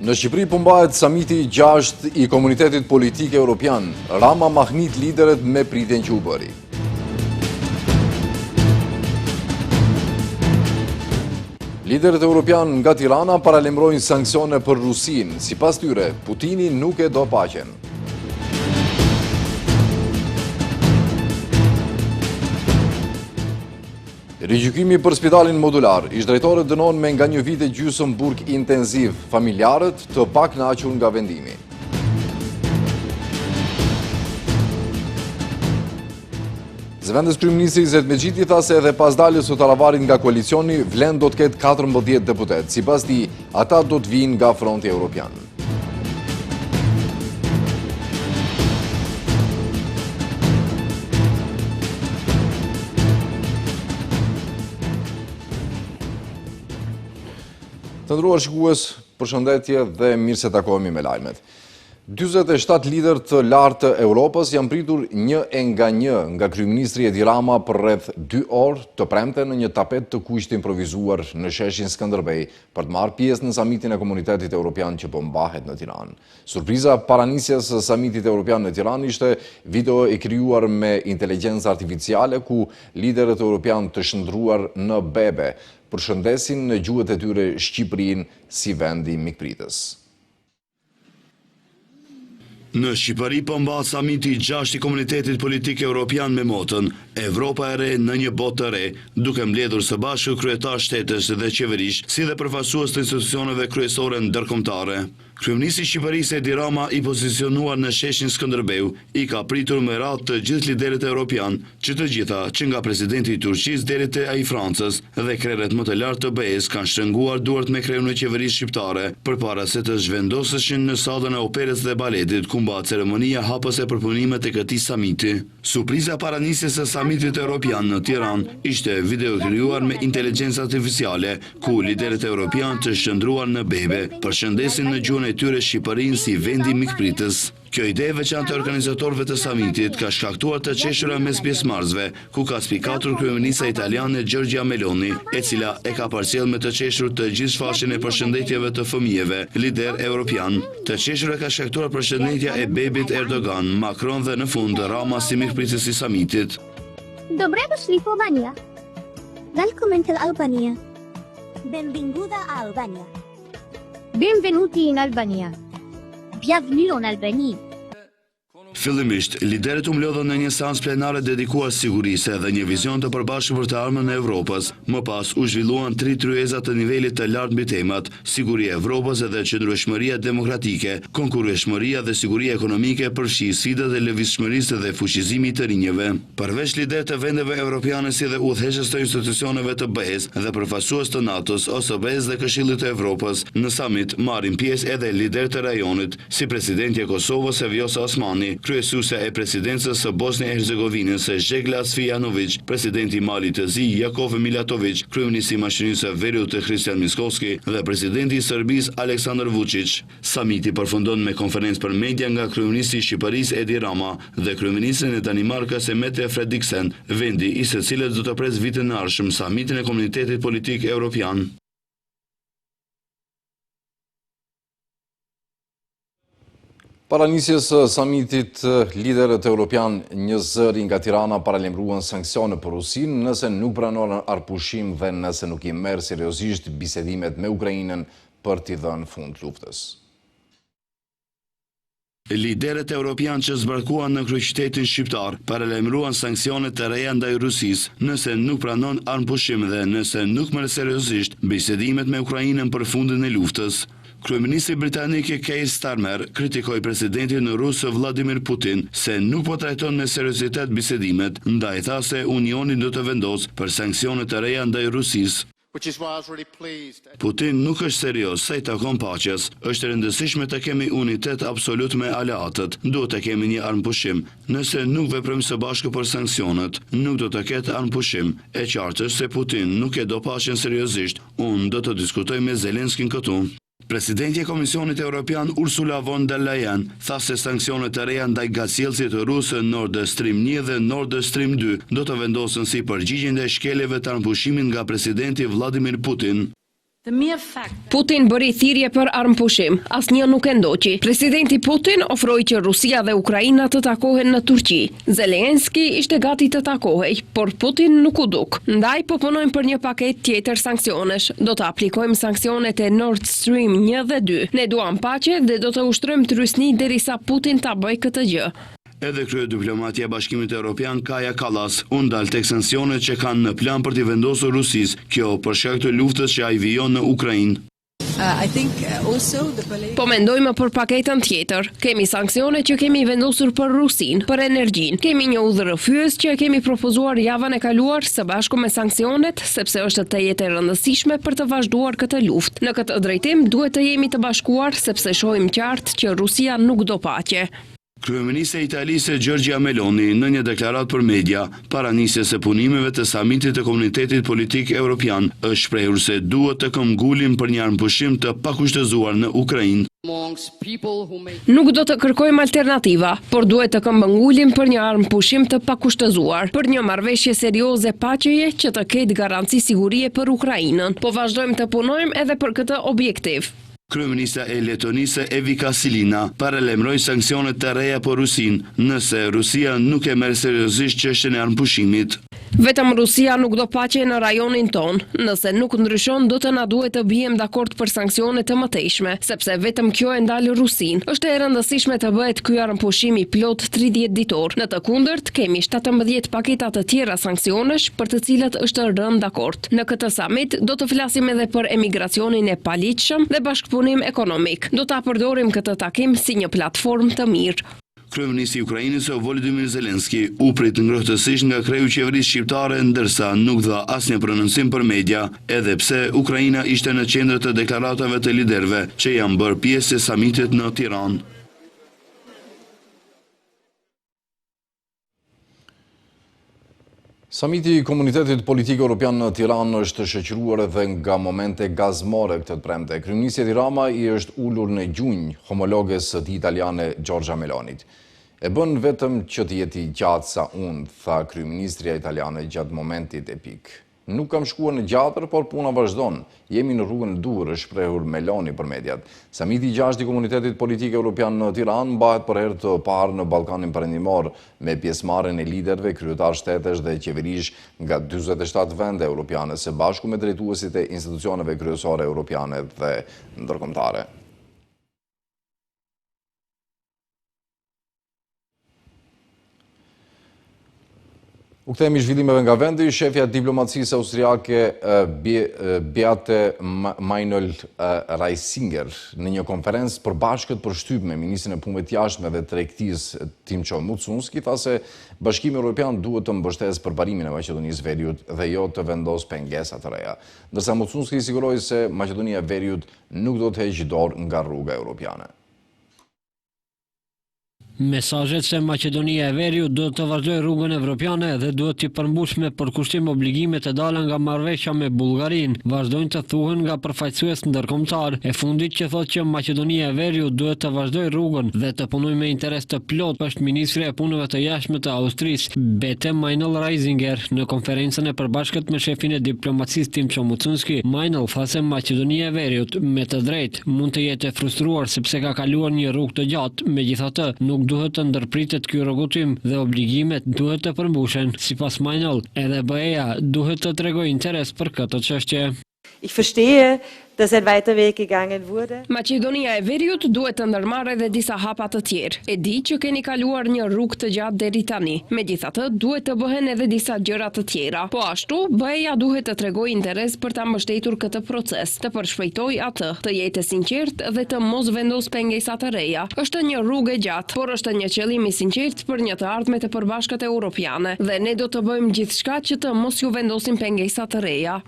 Në Shqipëri përmbahet samiti 6 i komunitetit politik evropian. Rama mahnit lideret me pritjen që u bëri. Liderët evropian nga Tirana paralemrojnë sanksione për Rusinë. Sipas tyre, Putini nuk e do paqen. Rigjykimi për spitalin modular, ish-drejtorët dënon me nga 1 vit e gjysmë burg intenziv, familjarët të pakënaqur nga vendimi. Zëvendës kryeministri Izzet Megjiti tha se edhe pas daljes së Taravarit nga koalicioni, vlen do të ketë 14 deputet. Sipas tij, ata do të vinë nga Fronti Evropian. Të nderuar shikues, përshëndetje dhe mirë se takohemi me lajmet. 47 lider të lartë të Europës janë pritur një nga kryeministri Edi Rama për rreth 2 orë të premte në një tapet të kuq të improvisuar në sheshin Skënderbej për të marrë pjesë në samitin e Komunitetit Evropian që po mbahet në Tiranë. Surpriza paranisjes së samitit evropian në Tiranë ishte video e krijuar me inteligjencë artificiale ku liderët evropian të shndruar në bebe përshëndesin në gjuhët e tyre Shqipërinë si vendi mikpritës. Në Shqipëri përmbahet samiti 6 i Komunitetit Politik Evropian me motën Evropa e re në një botë të re, duke mbledhur së bashku kryetar shtetësh dhe qeverish, si dhe përfaqësues të institucioneve kryesore ndërkombëtare. Kryeministri i Shqipërisë Edi Rama i pozicionuar në sheshin Skënderbeu i ka pritur me radhë të gjithë liderët evropian, që të gjitha që nga presidenti i Turqisë deri te ai i Francës dhe krerët më të lartë të BE-s kanë shtrënguar duart me kreun e qeverisë shqiptare përpara se të zhvendoseshin në sallën e operës dhe baletit ku mba ceremonia hapëse për punimet e këtij samiti. Surpriza paranisjes së samitit evropian në Tiranë ishte video krijuar me inteligjencë artificiale ku liderët evropian të shndruar në bebe përshëndesin në gjuhën e tyre Shqipërinë si vendi mikpritës. Kjo ide e veçantë e organizatorëve të samitit ka shkaktuar të qeshura mes pjesëmarrësve, ku ka spikatur kryeministra italiane Giorgia Meloni, e cila e ka përcjell me të qeshur të gjithë shfaqjen e përshëndetjeve të fëmijëve, lider evropian. Të qeshura ka shkaktuar përshëndetja e bebit Erdogan, Macron dhe në fund Rama si mikpritës i samitit. Dobrodošli u Albanija. Welcome to Albania. Benvinguta a Albania. Benvenuti in Albania. Bienvenue en Albanie. Fillimisht, liderët u mblodhën në një seancë plenare dedikuar sigurisë dhe një vizion të përbashkët për të armën e Evropës. Më pas u zhvilluan 3 tryeza të nivelit të lartë mbi temat: siguria e Evropës dhe qëndrueshmëria demokratike, konkurrueshmëria dhe siguria ekonomike, përfshi sfidat e lëvizshmërisë dhe fuqizimi të rinjve. Përveç liderët të vendeve evropiane si dhe udhëheqës të institucioneve të BE-s dhe përfaqësues të NATO-s, OSBE-s dhe Këshillit të Evropës, në samit marrin pjesë edhe liderët e rajonit, si presidenti e Kosovës Vjosa Osmani, kryesuese e presidencës së Bosnjë-Hercegovinës Žegla Cvijanović, presidenti i Malit të Zi Jakov Milatović, kryeministri i Maqedonisë Veriut Christian Miskovski dhe presidenti i Serbisë Aleksandar Vučić. Samiti përfundon me konferencë për media nga kryeministri i Shqipërisë Edi Rama dhe kryeministri e Danimarkës Mette Frederiksen, vendi i së cilës do të pres vitin e ardhshëm samitin e Komunitetit Politik Evropian. Paranisjes së samitit, liderët evropian një zëri nga Tirana paralemruan sanksione për Rusinë nëse nuk pranohen arpushim dhe nëse nuk i merr seriozisht bisedimet me Ukrainën për t'i dhënë fund luftës. Liderët evropian që zbarkuan në kryeqytetin shqiptar paralajmëruan sanksione të reja ndaj Rusisë nëse nuk pranon armpushim dhe nëse nuk merr seriozisht bisedimet me Ukrainën për fundin e luftës. Kryeministri britanik Keir Starmer kritikoi presidentin rus Vladimir Putin se nuk po trajton me seriozitet bisedimet, ndaj tha se Unioni do të vendosë për sanksione të reja ndaj Rusisë. Putin nuk është serioz sa i takon paqes. Është rëndësishme të kemi unitet absolut me aleatët. Duhet të kemi një armpushim. Nëse nuk veprojmë së bashku për sanksionet, nuk do të ketë armpushim. E qartë është se Putin nuk e do paqen seriozisht. Unë do të diskutoj me Zelenskin këtu. Presidenti e Komisionit Evropian Ursula von der Leyen tha se sanksionet e reja ndaj gasjellësit rusë Nord Stream 1 dhe Nord Stream 2 do të vendosen si përgjigje ndaj shkeljeve të armpushimit nga presidenti Vladimir Putin. Putin bëri thirrje për armëpushim, asnjë nuk e ndoqi. Presidenti Putin ofroi që Rusia dhe Ukraina të takohen në Turqi. Zelenski ishte gati të takohej, por Putin nuk u duk. Ndaj po punojmë për një paketë tjetër sanksionesh. Do të aplikojmë sanksionet e Nord Stream 1 dhe 2. Ne duam paqe dhe do të ushtrojmë trysni derisa Putin ta bëjë këtë gjë. Edhe krye diplomatia e Bashkimit Evropian Kaja Kallas u ndal tek sanksione që kanë në plan për t'i vendosur Rusisë, kjo për shkak të luftës që ai vijon në Ukrainë. Po mendojmë për paketën tjetër. Kemi sanksione që kemi vendosur për Rusinë, për energjinë. Kemi një udhërrëfyes që kemi propozuar javën e kaluar së bashku me sanksionet, sepse është të jetë e rëndësishme për të vazhduar këtë luftë. Në këtë drejtim duhet të jemi të bashkuar sepse shohim qartë që Rusia nuk do paqe. Kryeministja e Italisë Giorgia Meloni në një deklaratë për media para nisjes së punimeve të samitit të Komunitetit Politik Evropian është shprehur se duhet të këmbgulin për një armëpushim të pakushtëzuar në Ukrainë. Nuk do të kërkojmë alternativa, por duhet të këmbgulin për një armëpushim të pakushtëzuar, për një marrëveshje serioze paqeje që të ketë garanci sigurie për Ukrainën. Po vazhdojmë të punojmë edhe për këtë objektiv. Kryeministra e Letonisë Evika Silina paralajmëroi sanksionet të reja për Rusinë nëse Rusia nuk e merr seriozisht çështjen e armëpushimit. Vetëm Rusia nuk do paqe në rajonin ton. Nëse nuk ndryshon, do të na duhet të bijem dakord për sanksione të mëtejshme, sepse vetëm kjo e ndal Rusinë. Është e rëndësishme të bëhet ky armëpushim i plot 30 ditor. Në të kundërt, kemi 17 paketa të tjera sanksionesh për të cilat është rënë dakord. Në këtë summit do të flasim edhe për emigracionin e paligjshëm dhe bashkëpunim ekonomik. Do ta përdorim këtë takim si një platformë të mirë. Kryeministri i Ukrainës Volodymyr Zelenski u prit ngrohtësisht nga kreu i qeverisë shqiptare, ndërsa nuk dha asnjë prononcim për media, edhe pse Ukraina ishte në qendër të deklaratave të liderëve që janë bërë pjesë e samitit në Tiranë. Samiti i Komunitetit Politik Evropian në Tiranë është shoqëruar edhe nga momente gazmore këtë të premte. Kryeministri Edi Rama i është ulur në gjunjë homologes së tij italiane Giorgia Melonit. E bën vetëm që të jeti gjatë sa unë, tha kryeministria italiane gjatë momentit epik. Nuk kam shkuar në gjatër, por puna vazhdon. Jemi në rrugën e dur, është shprehur Meloni për mediat. Samiti i 6 i Komunitetit Politik Evropian në Tiranë mbahet për herë të parë në Ballkanin Perëndimor me pjesëmarrjen e liderëve, kryetar shtetesh dhe qeverish nga 47 vende europiane së bashku me drejtuesit e institucioneve kryesore europiane dhe ndërkombëtare. U kthehemi zhvillimeve nga vendi, shefja e diplomacisë austriake Beate Meinl-Reisinger në një konferencë përbashkët për shtyp me ministrin e punëve të jashtme dhe tregtisë Timço Mucunski tha se Bashkimi Evropian duhet të mbështesë përbarimin e Maqedonisë Veriut dhe jo të vendosë pengesa të reja. Ndërsa Mucunski siguroi se Maqedonia e Veriut nuk do të heqë dorë nga rruga europiane. Mesazhet se Maqedonia e Veriut duhet të vazhdojë rrugën evropiane dhe duhet të përmbush me përkushtim obligimet e dala nga marrëveshja me Bullgarinë, vazhdojnë të thuhen nga përfaqësues ndërkombëtar. E fundit që thotë që Maqedonia e Veriut duhet të vazhdojë rrugën dhe të punojë me interes të plot është ministri e punëve të jashtme të Austrisë, Beate Meinl-Reisinger, në konferencën e përbashkët me shefin e diplomacisë Timço Mucunski. Meinl tha se Maqedonia e Veriut me të drejtë mund të jetë frustruar sepse ka kaluar një rrugë të gjatë, megjithatë nuk duhet të ndërpritet ky rrogutim dhe obligimet duhet të përmbushen. Sipas Meinl, edhe BE-ja duhet të tregojë interes për këtë çështje. Ich verstehe, dass ein weiter Weg gegangen wurde. Maqedonia e Veriut duhet të ndërmarrë edhe disa hapa të tjerë. E di që keni kaluar një rrugë të gjatë deri tani. Megjithatë, duhet të bëhen edhe disa gjëra të tjera. Po ashtu, BE-ja duhet të tregojë interes për ta mbështetur këtë proces, të përshpejtojë atë, të jetë sinqert dhe të mos vendos pengesa të reja. Është një rrugë e gjatë, por është një qëllim i sinqert për një të ardhme të përbashkët europiane dhe ne do të bëjmë gjithçka që të mos ju vendosim pengesa të reja.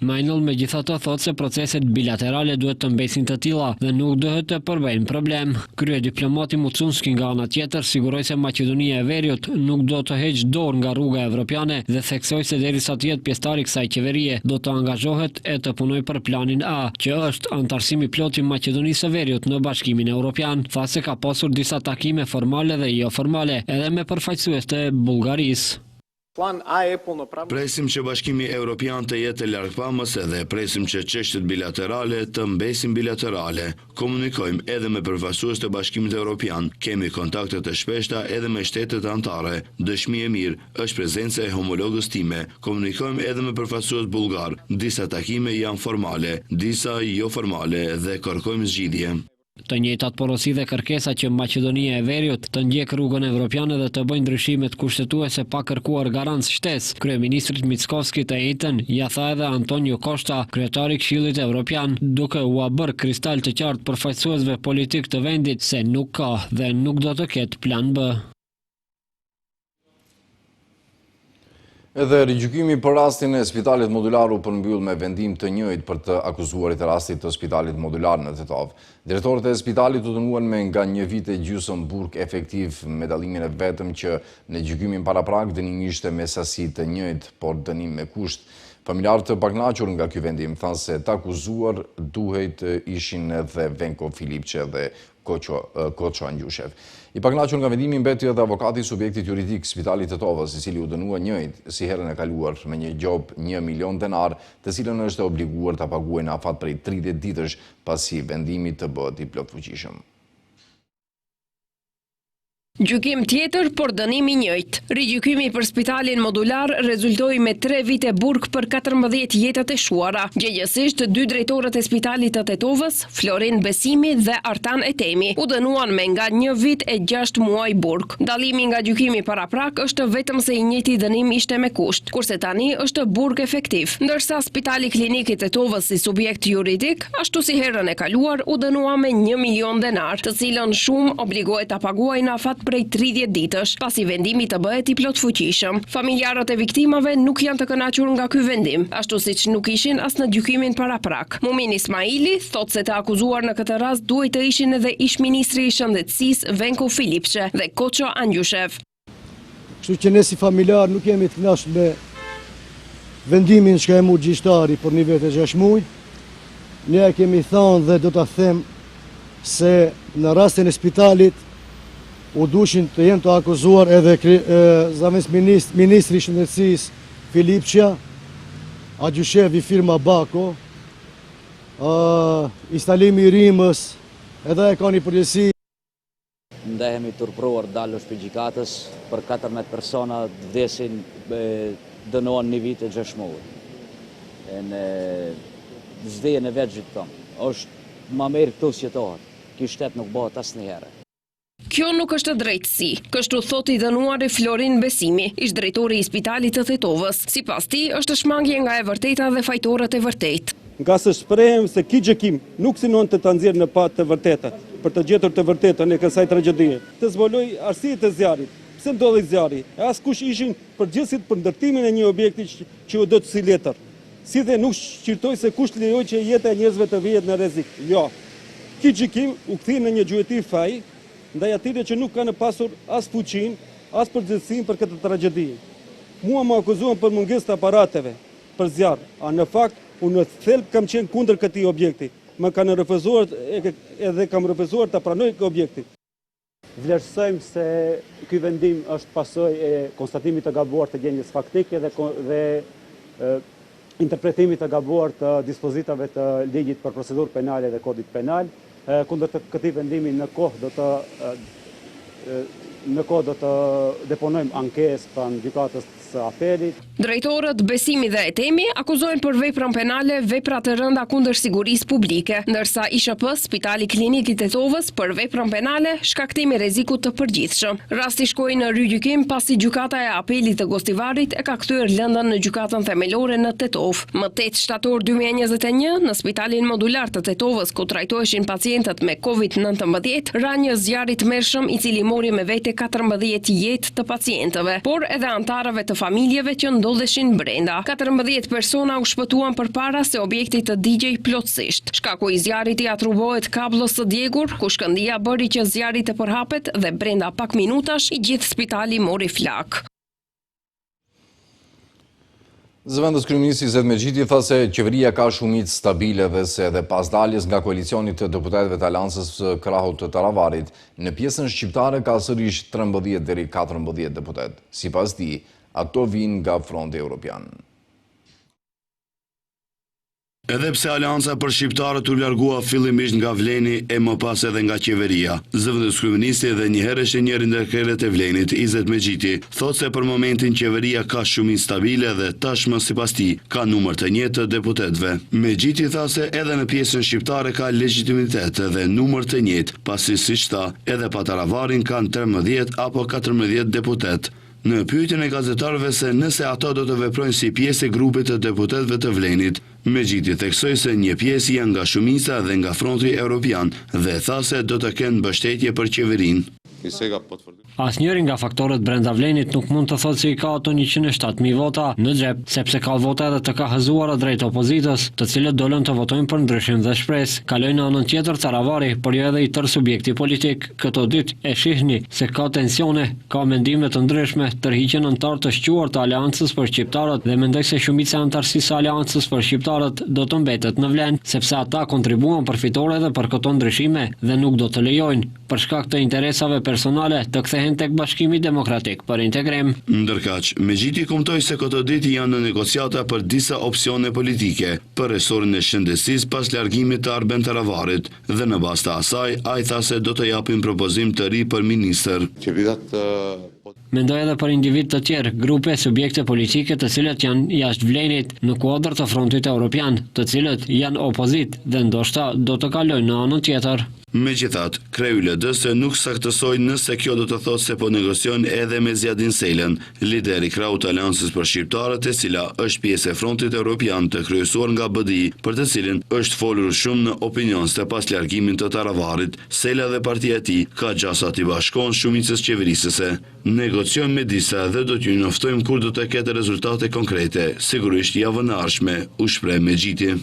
Meinl megjithatë thotë se proceset bilaterale duhet të mbesin të tilla dhe nuk duhet të përbëjnë problem. Kryediplomati Mucunski nga ana tjetër siguroi se Maqedonia e Veriut nuk do të heqë dorë nga rruga evropiane dhe theksoi se derisa të jetë pjesëtar i kësaj qeverie do të angazhohet e të punojë për planin A, që është antarësimi plot i Maqedonisë së Veriut në Bashkimin Evropian. Tha se ka pasur disa takime formale dhe jo formale edhe me përfaqësues të Bullgarisë. Presim që Bashkimi Evropian të jetë largpamës dhe presim që çështjet bilaterale të mbesin bilaterale. Komunikojmë edhe me përfaqësues të Bashkimit Evropian, kemi kontakte të shpeshta edhe me shtetet anëtare. Dëshmi e mirë është prezenca e homologës time. Komunikojmë edhe me përfaqësues bullgar. Disa takime janë formale, disa jo formale dhe kërkojmë zgjidhje. Të njëjtat porosi dhe kërkesa që Maqedonia e Veriut të ndjek rrugën evropiane dhe të bëjnë ndryshimet kushtetuese pa kërkuar garancë shtesë. Kryeministrit Mickovski të njëjtën ja tha edhe Antonio Costa, kryetari i Këshillit Evropian, duke u bërë kristal të qartë përfaqësuesve politik të vendit se nuk ka dhe nuk do të ketë plan B. Edhe rigjykimi për rastin e spitalit modular u përmbyll me vendim të njëjtë për të akuzuarit e rastit të spitalit modular në Tetov. Drejtorët e spitalit u dënuan me nga 1 vit e gjysmë burg efektiv, me dallimin e vetëm që në gjykimin paraprak dënimi ishte me sasi të njëjtë, por dënim me kusht. Familjarët të pakënaqur nga ky vendim thanë se të akuzuar duhet ishin edhe Venko Filipçe dhe Koço Angjushev. I pakënaqur nga vendimi mbeti edhe avokati i subjektit juridik Spitalit Tetovës, i cili u dënua njëjtë si herën e kaluar me një gjop 1 milion denar, të cilën është obliguar ta paguajë në afat prej 30 ditësh pasi vendimi të bëhet i plotfuqishëm. Gjykim tjetër, por dënimi njëjtë. Rigjykimi për spitalin modular rezultoi me 3 vite burg për 14 jetët e shuara. Gjegjesisht, 2 drejtorët e spitalit të Tetovës, Florin Besimi dhe Artan Etemi, u dënuan me nga 1 vit e 6 muaj burg. Dallimi nga gjykimi paraprak është vetëm se i njëjti dënim ishte me kusht, kurse tani është burg efektiv. Ndërsa Spitali Klinik i Tetovës si subjekt juridik, ashtu si herën e kaluar, u dënua me 1 milion denar, të cilën shumë obligohet ta paguajë në afat prej 30 ditësh, pasi vendimi të bëhet i plotfuqishëm. Familjarët e viktimave nuk janë të kënaqur nga ky vendim, ashtu siç nuk ishin as në gjykimin paraprak. Mumin Ismaili thotë se të akuzuar në këtë rast duhet të ishin edhe ish-ministri i shëndetësisë Venko Filipçe dhe Koço Angjushev. Kështu që ne si familjar nuk jemi të kënaqur me vendimin që ka e gjyqtari për 1 vit e 6 muaj. Ne kemi thënë dhe do ta them se në rastin e spitalit u dushin të jenë të akuzuar edhe ministri i shëndetësisë Filipçia, Angjushev i firma Bako, instalimi i Rimës, edhe e ka një përgjegjësi. Ndehemi turpruar dalësh për gjykatës për 14 persona vdesin, dënohen 1 vit e 6 muaj. Në zdejën e vetë gjithë është ma merë këtu sjetohet, ky shtet nuk bëhet asnjëherë. Kjo nuk është drejtësi, kështu thot i dënuari Florin Besimi, ish drejtori i Spitalit të Tetovës. Sipas tij, është shmangje nga e vërteta dhe fajtorët e vërtetë. Nga se shprehem se ky gjykim nuk synon të ta nxjerrë në pat të vërteta, për të gjetur të vërtetën e kësaj tragjedie. Të zbuloj arsiet e zjarrit, pse ndodhi zjarri, e askush ishin përgjegjësit për ndërtimin e një objekti që u do të si letër. Si dhe nuk shqirtoj se kush lejoi që jeta e njerëzve të vihet në rrezik. Jo. Ky gjykim u kthye në një gjueti faj ndaj atyre që nuk kanë pasur as fuqinë, as përgjegjësinë për këtë tragjedi. Mua më akuzuan për mungesë të aparateve, për zjarr, a në fakt unë në thelb kam qenë kundër këtij objekti. Më kanë refuzuar edhe kam refuzuar ta pranoj këtë objektin. Vlerësojmë se ky vendim është pasojë e konstatimit të gabuar të gjendjes faktike dhe interpretimit të gabuar të dispozitave të ligjit për procedurë penale dhe kodit penal. Kundër këtij vendimi në kohë do të deponojmë ankesë pranë gjykatës së apelit. Drejtorët Besimi dhe Etemi akuzojnë për veprën penale vepra të rënda kundër sigurisë publike, ndërsa ISHP, Spitali Klinik i Tetovës, për veprën penale shkaktimi rrezikut të përgjithshëm. Rasti shkoi në rigjykim pasi gjykata e apelit të Gostivarit e ka kthyer lëndën në gjykatën themelore në Tetov. Më 8 shtator 2021, në Spitalin Modular të Tetovës, ku trajtoheshin pacientët me COVID-19, ra një zjarri i tmerrshëm i cili mori me vete 14 jetë të pacientëve, por edhe antarëve të familjeve që ndodheshin brenda. 14 persona u shpëtuan përpara se objekti të digjej plotësisht. Shkaku i zjarrit i atribuohet kablës së djegur, ku shkëndia bëri që zjarri të përhapet dhe brenda pak minutash i gjithë spitali mori flak. Zëvendës kryeministri Zed Mexhiti tha se qeveria ka shumicë stabile dhe se edhe pas daljes nga koalicionit të deputetëve të Aleancës së krahut të Taravarit, në pjesën shqiptare ka sërish 13 deri 14 deputet. Sipas tij, ato vinë nga Fronti Evropian. Edhe pse Alianca për Shqiptarët u largua fillimisht nga Vleni e më pas edhe nga qeveria, zëvendës kryeministi dhe njëherësh e njëri ndër krerët e Vlenit, Izet Megjiti, thot se për momentin qeveria ka shumicë stabile dhe tashmë sipas tij ka numër të njëjtë të deputetëve. Megjiti tha se edhe në pjesën shqiptare ka legitimitet dhe numër të njëjtë, pasi siç tha, edhe Pataravarin kanë 13 apo 14 deputet. Në pyetjen e gazetarëve se nëse ato do të veprojnë si pjesë e grupit të deputetëve të Vlenit, Megjiti theksoi se një pjesë janë nga shumica dhe nga Fronti Evropian dhe tha se do të kenë mbështetje për qeverinë. Asnjëri nga faktorët brenda Vlenit nuk mund të thotë se i ka ato 107.000 vota në xhep, sepse ka vota edhe të kahëzuara drejt opozitës, të cilët dolën të votojnë për ndryshim dhe shpresë. Kaloi në anën tjetër Taravari, por jo edhe i tërë subjekti politik. Këto ditë e shihni se ka tensione, ka mendime të ndryshme, tërhiqen antar të shquar të Aleancës për Shqiptarët dhe mendoj se shumica e antarësisë së Aleancës për Shqiptarët do të mbetet në Vlen, sepse ata kontribuan për fitore dhe për këto ndryshime dhe nuk do të lejojnë për shkak të interesave personale të kthehen tek Bashkimi Demokratik për Integrim. Ndërkaq, Megjiti kumtoi se këto ditë janë në negociata për disa opsione politike për resorin e shëndetësisë pas largimit të Arben Taravarit dhe në bazë të asaj ai tha se do të japin propozim të ri për ministër. Mendoj edhe për individ të tjerë, grupe, subjekte politike të cilët janë jashtë Vlenit në kuadër të Frontit Evropian, të cilët janë opozit dhe ndoshta do të kalojnë në anën tjetër. Megjithatë, kreu i LD-s nuk saktësoi nëse kjo do të thotë se po negociojnë edhe me Zjadin Selën, lideri krau të Aleancës për Shqiptarët, e cila është pjesë e Frontit Evropian të kryesuar nga BDI, për të cilin është folur shumë në opinionste pas largimin të Taravarit. Sela dhe partia e tij ka gjasa t'i bashkon shumicës qeverisëse. Negociojmë me disa dhe do t'ju njoftojmë kur do të ketë rezultate konkrete, sigurisht javën e ardhshme, u shpreh Megjiti.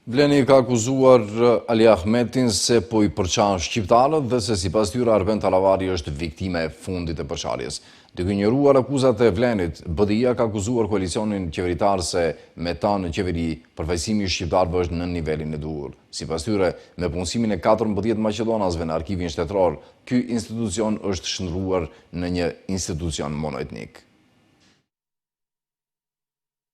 Vleni ka akuzuar Ali Ahmetin se po i përçan shqiptarët dhe se sipas tyre Arben Taravari është viktime e fundit e përçarjes. Duke injoruar akuzat e Vlenit, BDI-ja ka akuzuar koalicionin qeveritar se me ta në qeveri përfaqësimi i shqiptarëve është në nivelin e duhur. Sipas tyre, me punësimin e 14 maqedonasve në arkivin shtetëror, ky institucion është shndruar në një institucion monoetnik.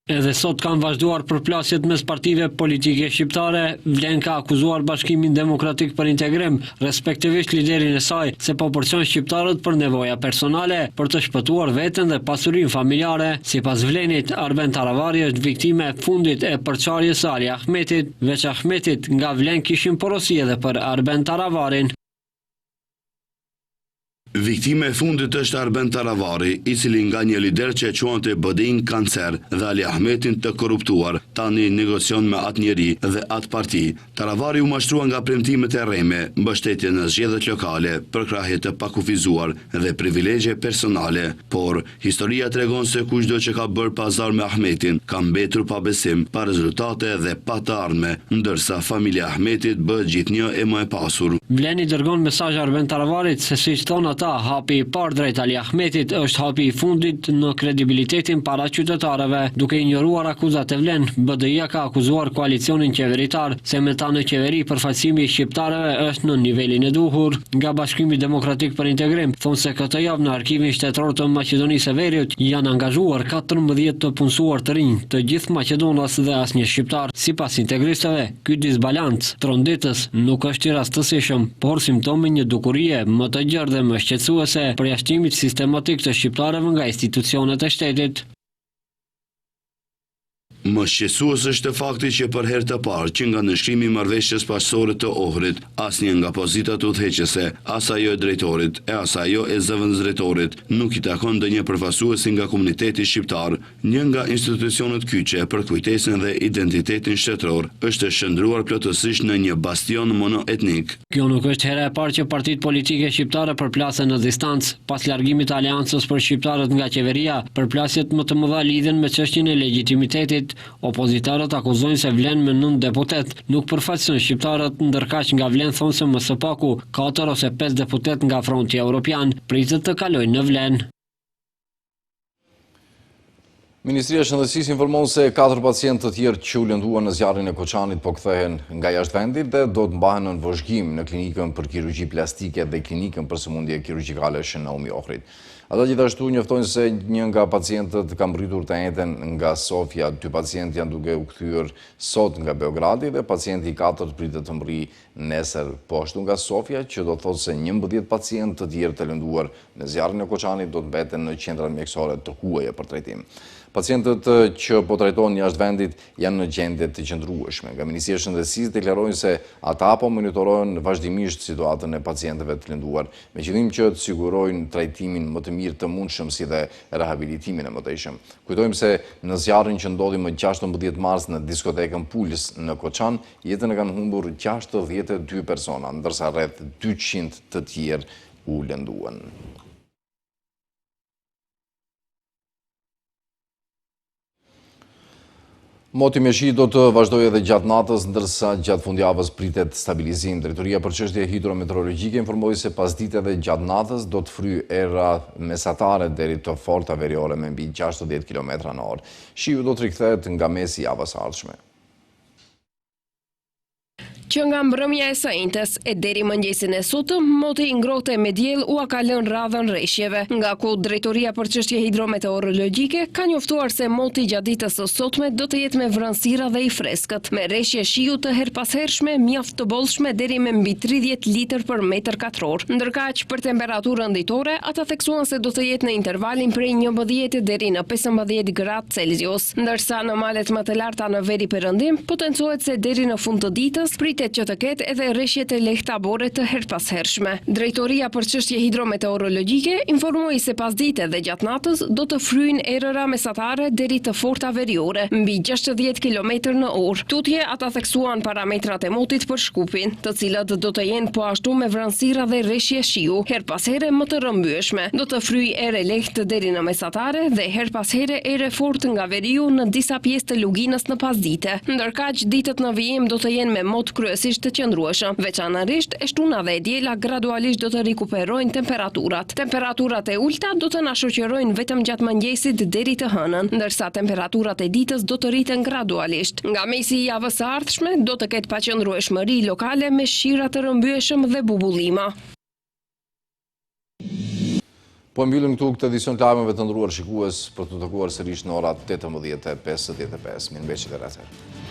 Edhe sot kanë vazhduar përplasjet mes partive politike shqiptare. Vlen ka akuzuar Bashkimin Demokratik për Integrim, respektivisht liderin e saj, se po përçon shqiptarët për nevoja personale, për të shpëtuar veten dhe pasurinë familjare. Sipas Vlenit, Arben Taravari është viktime e fundit e përçarjes së Ali Ahmetit. Veç Ahmetit, nga Vlen kishin porosi edhe për Arben Taravarin. Viktime e fundit është Arben Taravari, i cili nga një lider që e quante BDI-n kancer dhe Ali Ahmetin të korruptuar, tani negocion me atë njeri dhe atë parti. Taravari u mashtrua nga premtimet e rreme, mbështetje në zgjedhjet lokale, përkrahje të pakufizuar dhe privilegje personale, por historia tregon se kushdo që ka bërë pazar me Ahmetin ka mbetur pa besim, pa rezultate dhe pa të ardhme, ndërsa familja Ahmetit bëhet gjithnjë e më e pasur. Vleni dërgon mesazh Arben Taravarit se siç thonë ata, hapi i parë drejt Ali Ahmetit është hapi i fundit në kredibilitetin para qytetarëve. Duke injoruar akuzat e Vlen, BDI-ja ka akuzuar koalicionin qeveritar se me ta në qeveri përfaqësimi i shqiptarëve është në nivelin e duhur. Nga Bashkimi Demokratik për Integrim thonë se këtë javë në arkivin shtetëror të Maqedonisë së Veriut janë angazhuar 14 të punësuar të rinj, të gjithë maqedonas dhe asnjë shqiptar. Sipas integristëve, ky disbalancë tronditës nuk është i rastësishëm, por simptom i një dukurie më të gjerë dhe më shqetësuese për jashtimit sistematik të shqiptarëve nga institucionet e shtetit. Më shqetësues është fakti që për herë të parë që nga nënshkrimi i marrëveshjes paqësore të Ohrit, asnjë nga pozitat udhëheqëse, as ajo e drejtorit, as ajo e zëvendës drejtorit, nuk i takon ndonjë përfaqësuesi nga komuniteti shqiptar. Një nga institucionet kyçe për kujtesën dhe identitetin shtetëror është shndruar plotësisht në një bastion monoetnik. Kjo nuk është hera e parë që partitë politike shqiptare përplasen në distancë. Pas largimit të Aleancës për Shqiptarët nga qeveria, përplasjet më të mëdha lidhen me çështjen e legitimitetit. Opozitarët akuzojnë se Vlen me 9 deputet nuk përfaqëson shqiptarët, ndërkaq nga Vlen thonë se më së paku 4 ose 5 deputet nga Fronti Evropian pritet të kalojnë në Vlen. Ministria e Shëndetësisë informon se 4 pacientë të tjerë që u lënduan në zjarrin e Koçanit po kthehen nga jashtë vendit dhe do të mbahen në vëzhgim në klinikën për kirurgji plastike dhe klinikën për sëmundje kirurgjikale Shënomi Ohrit. Ata gjithashtu njoftojnë se një nga pacientët ka mbritur të enden nga Sofia, 2 pacientë janë duke u kthyer sot nga Beogradi dhe pacienti 4 pritet të mrijë nesër poshtu nga Sofia, që do thotë se 11 pacientë të tjerë të lënduar në zjarrin e Koçanit do të mbeten në qendrat mjekësore të huaja për trajtim. Pacientët që po trajtohen jashtë vendit janë në gjendje të qëndrueshme. Nga Ministria e Shëndetësisë deklarojnë se ata po monitorojnë vazhdimisht situatën e pacientëve të lënduar, me qëllim që të sigurojnë trajtimin më të mirë të mundshëm si dhe rehabilitimin e mëtejshëm. Kujtojmë se në zjarrin që ndodhi më 16 mars në diskotekën Puls në Koçan, jetën e kanë humbur 62 persona, ndërsa rreth 200 të tjerë u lënduan. Moti me shi do të vazhdojë edhe gjatë natës, ndërsa gjatë fundjavës pritet stabilizim. Drejtoria për çështje hidrometeorologjike informoi se pasditeve gjatë natës do të fryjë era mesatare deri të forta veriore me mbi 60 km/h. Shiu do të rikthehet nga mesi i javës së ardhshme. Që nga mbrëmja e sënjtes e deri mëngjesin e sotëm, moti i ngrohtë me diell u ka lënë radhën rreshjeve, nga ku Drejtoria për çështje hidrometeorologjike ka njoftuar se moti gjatë ditës së sotme do të jetë me vranësira dhe i freskët, me rreshje shiu të herpashershme, mjaft të bollshme deri me mbi 30 litër për metër katror. Ndërkaq për temperaturën ditore, ata theksuan se do të jetë në intervalin prej 11 deri në 15 gradë Celsius, ndërsa në malet më të larta në veri perëndim potencohet se deri në fund të ditës që të ketë edhe rreshjet e lehta bore të herpashershme. Drejtoria për çështje hidrometeorologjike informoi se pasdite dhe gjatë natës do të fryjnë erëra mesatare deri të forta veriore, mbi 60 km/h. Tutje ata theksuan parametrat e motit për Shkupin, të cilët do të jenë po ashtu me vranësira dhe rreshje shiu, her pas here më të rrëmbyeshme. Do të fryjë erë lehtë deri në mesatare dhe her pas here erë fort nga veriu në disa pjesë të luginës në pasdite. Ndërkaq ditët në vijim do të jenë me mot kryesisht të qëndrueshëm, veçanërisht e shtuna dhe e diela gradualisht do të rikuperojnë temperaturat. Temperaturat e ulta do të na shoqërojnë vetëm gjatë mëngjesit deri të hënën, ndërsa temperaturat e ditës do të rriten gradualisht. Nga mesi i javës së ardhshme do të ketë paqëndrueshmëri lokale me shira të rrëmbyeshëm dhe bubullima. Po mbyllim këtu këtë edicion të lajmeve të nderuar shikues, për të takuar sërish në orat 18:55. Mirëmbëjtje dhe rrethë.